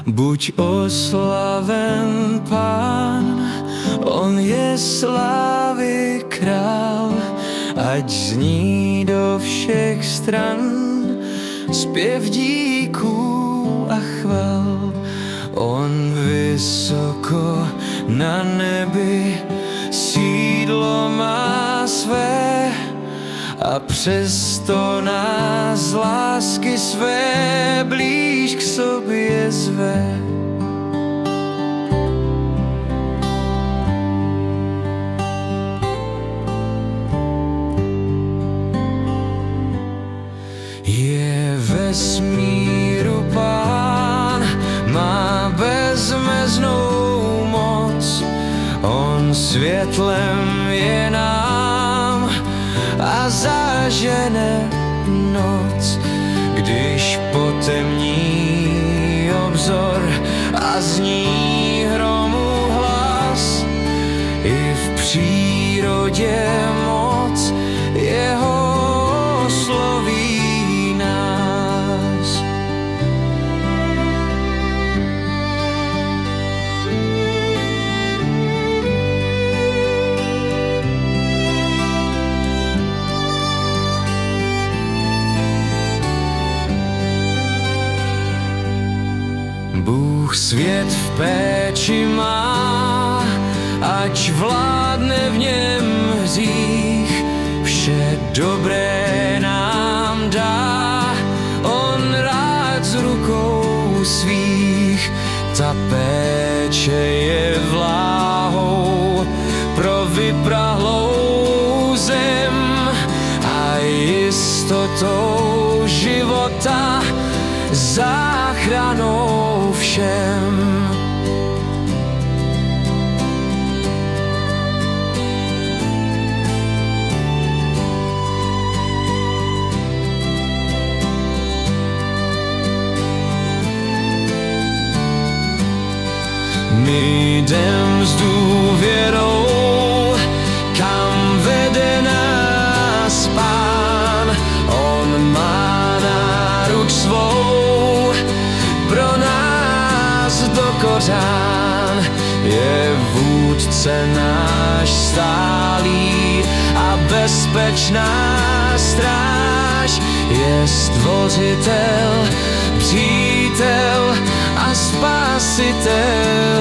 Buď oslaven Pán, on je slávy král, ať zní do všech stran zpěv díků a chval. On vysoko na nebi sídlo má své a přesto nás z lásky své blíž k sobě zve. Je vesmíru Pán, má bezmeznou moc, on světlem je nám a zažene noc. Když potemní obzor a zní hromu hlas, i v přírodě moc jeho osloví nás. Bůh svět v péči má, ať vládne v něm hřích, vše dobré nám dá, on rád z rukou svých. Ta péče je vláhou pro vyprahlou zem a jistotou života, záchranou všem. My jdem s důvěrou, kam vede nás Pán, on má náruč svou pro nás do kořán. Je vůdce náš stálý a bezpečná stráž, je stvořitel, přítel a spasitel